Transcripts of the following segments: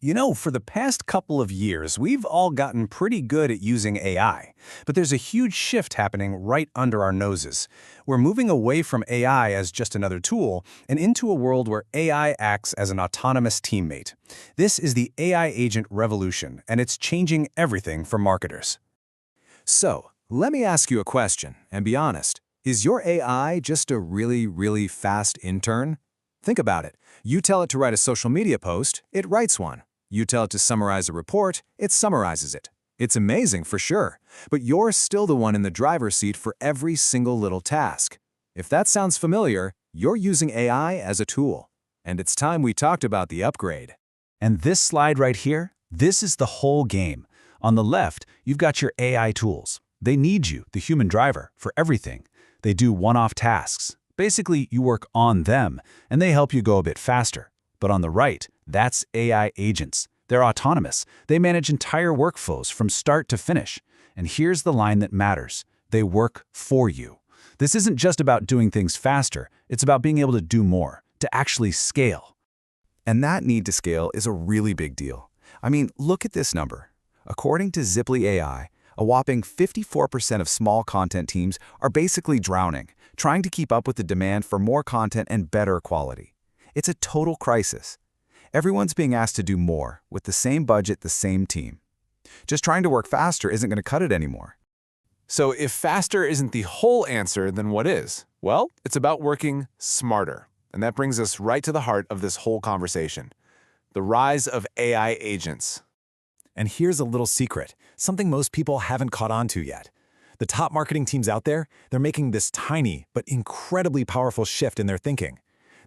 For the past couple of years, we've all gotten pretty good at using AI, but there's a huge shift happening right under our noses. We're moving away from AI as just another tool and into a world where AI acts as an autonomous teammate. This is the AI agent revolution, and it's changing everything for marketers. So, let me ask you a question, and be honest. Is your AI just a really fast intern? Think about it. You tell it to write a social media post, it writes one. You tell it to summarize a report, it summarizes it. It's amazing for sure, but you're still the one in the driver's seat for every single little task. If that sounds familiar, you're using AI as a tool. And it's time we talked about the upgrade. And this slide right here, this is the whole game. On the left, you've got your AI tools. They need you, the human driver, for everything. They do one-off tasks. Basically, you work on them, and they help you go a bit faster. But on the right, that's AI agents. They're autonomous. They manage entire workflows from start to finish. And here's the line that matters. They work for you. This isn't just about doing things faster. It's about being able to do more, to actually scale. And that need to scale is a really big deal. I mean, look at this number. According to Ziply AI, a whopping 54% of small content teams are basically drowning, trying to keep up with the demand for more content and better quality. It's a total crisis. Everyone's being asked to do more with the same budget, the same team. Just trying to work faster isn't going to cut it anymore. So if faster isn't the whole answer, then what is? Well, it's about working smarter. And that brings us right to the heart of this whole conversation. The rise of AI agents. And here's a little secret, something most people haven't caught on to yet. The top marketing teams out there, they're making this tiny but incredibly powerful shift in their thinking.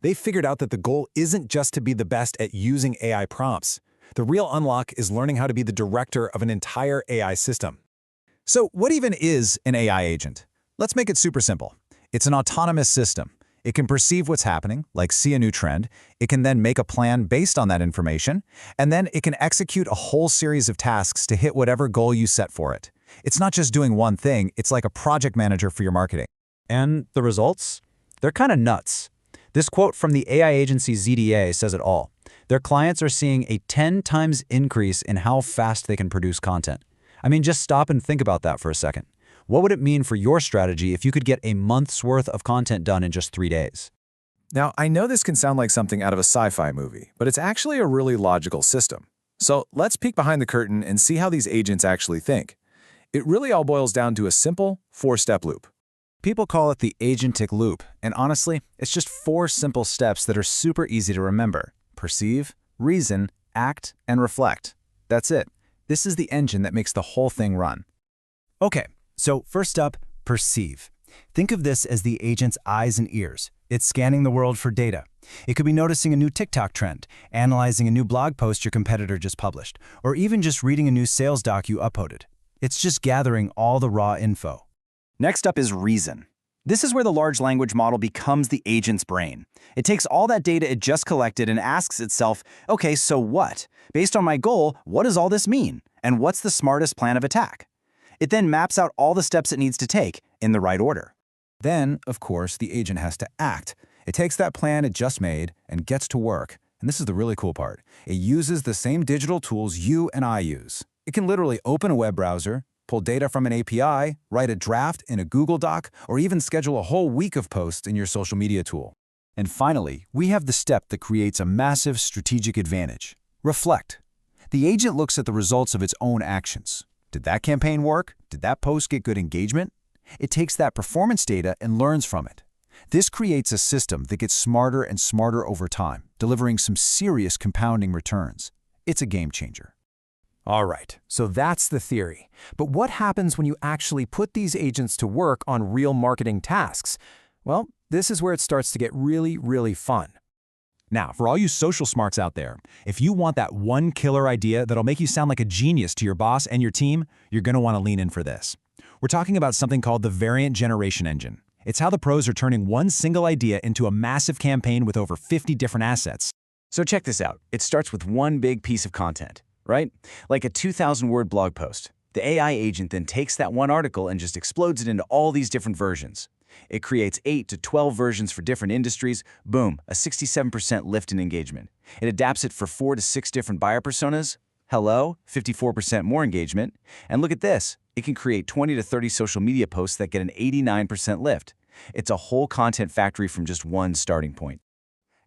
They figured out that the goal isn't just to be the best at using AI prompts. The real unlock is learning how to be the director of an entire AI system. So what even is an AI agent? Let's make it super simple. It's an autonomous system. It can perceive what's happening, like see a new trend. It can then make a plan based on that information, and then it can execute a whole series of tasks to hit whatever goal you set for it. It's not just doing one thing, it's like a project manager for your marketing. And the results? They're kind of nuts. This quote from the AI agency ZDA says it all. Their clients are seeing a 10 times increase in how fast they can produce content. I mean, just stop and think about that for a second. What would it mean for your strategy if you could get a month's worth of content done in just 3 days? Now, I know this can sound like something out of a sci-fi movie, but it's actually a really logical system. So let's peek behind the curtain and see how these agents actually think. It really all boils down to a simple 4-step loop. People call it the agentic loop, and honestly, it's just 4 simple steps that are super easy to remember. Perceive, reason, act, and reflect. That's it. This is the engine that makes the whole thing run. Okay, so first up, perceive. Think of this as the agent's eyes and ears. It's scanning the world for data. It could be noticing a new TikTok trend, analyzing a new blog post your competitor just published, or even just reading a new sales doc you uploaded. It's just gathering all the raw info. Next up is reason. This is where the large language model becomes the agent's brain. It takes all that data it just collected and asks itself, okay, so what? Based on my goal, what does all this mean? And what's the smartest plan of attack? It then maps out all the steps it needs to take in the right order. Then, of course, the agent has to act. It takes that plan it just made and gets to work. And this is the really cool part. It uses the same digital tools you and I use. It can literally open a web browser, pull data from an API, write a draft in a Google Doc, or even schedule a whole week of posts in your social media tool. And finally, we have the step that creates a massive strategic advantage. Reflect. The agent looks at the results of its own actions. Did that campaign work? Did that post get good engagement? It takes that performance data and learns from it. This creates a system that gets smarter and smarter over time, delivering some serious compounding returns. It's a game changer. All right, so that's the theory. But what happens when you actually put these agents to work on real marketing tasks? Well, this is where it starts to get really fun. Now, for all you social smarts out there, if you want that one killer idea that'll make you sound like a genius to your boss and your team, you're going to want to lean in for this. We're talking about something called the Variant Generation Engine. It's how the pros are turning one single idea into a massive campaign with over 50 different assets. So check this out. It starts with one big piece of content, right? Like a 2,000-word blog post. The AI agent then takes that one article and just explodes it into all these different versions. It creates 8 to 12 versions for different industries. Boom, a 67% lift in engagement. It adapts it for 4 to 6 different buyer personas. Hello, 54% more engagement. And look at this. It can create 20 to 30 social media posts that get an 89% lift. It's a whole content factory from just one starting point.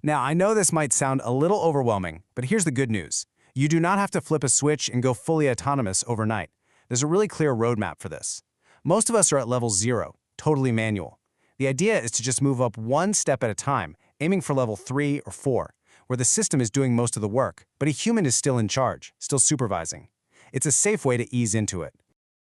Now, I know this might sound a little overwhelming, but here's the good news. You do not have to flip a switch and go fully autonomous overnight. There's a really clear roadmap for this. Most of us are at level 0, totally manual. The idea is to just move up one step at a time, aiming for level 3 or 4, where the system is doing most of the work, but a human is still in charge, still supervising. It's a safe way to ease into it.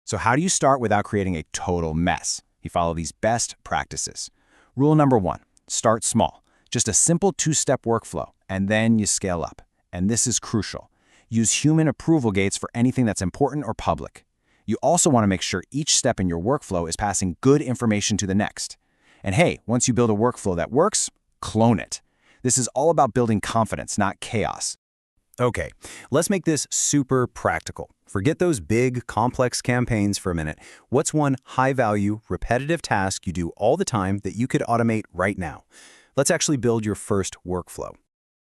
So how do you start without creating a total mess? You follow these best practices. Rule number 1, start small. Just a simple 2-step workflow, and then you scale up. And this is crucial. Use human approval gates for anything that's important or public. You also want to make sure each step in your workflow is passing good information to the next. And hey, once you build a workflow that works, clone it. This is all about building confidence, not chaos. Okay, let's make this super practical. Forget those big, complex campaigns for a minute. What's one high-value, repetitive task you do all the time that you could automate right now? Let's actually build your first workflow.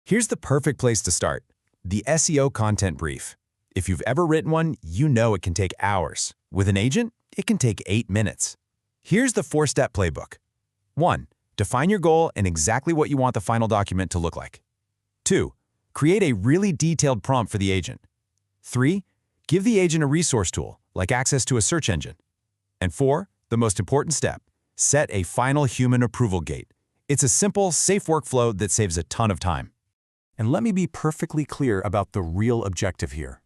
Here's the perfect place to start. The SEO content brief. If you've ever written one, you know it can take hours. With an agent, it can take 8 minutes. Here's the 4-step playbook. 1. Define your goal and exactly what you want the final document to look like. 2. Create a really detailed prompt for the agent. 3. Give the agent a resource tool, like access to a search engine. And 4. The most important step. Set a final human approval gate. It's a simple, safe workflow that saves a ton of time. And let me be perfectly clear about the real objective here.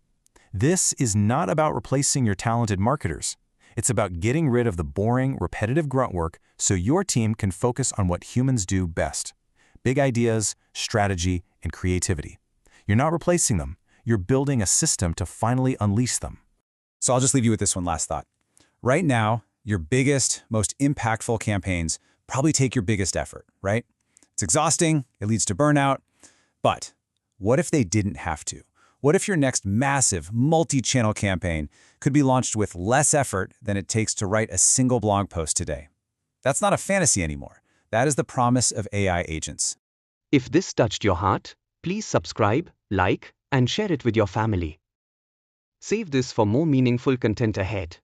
This is not about replacing your talented marketers. It's about getting rid of the boring, repetitive grunt work so your team can focus on what humans do best. Big ideas, strategy, and creativity. You're not replacing them. You're building a system to finally unleash them. So I'll just leave you with this one last thought. Right now, your biggest, most impactful campaigns probably take your biggest effort, right? It's exhausting, it leads to burnout, but what if they didn't have to? What if your next massive, multi-channel campaign could be launched with less effort than it takes to write a single blog post today? That's not a fantasy anymore. That is the promise of AI agents. If this touched your heart, please subscribe, like, and share it with your family. Save this for more meaningful content ahead.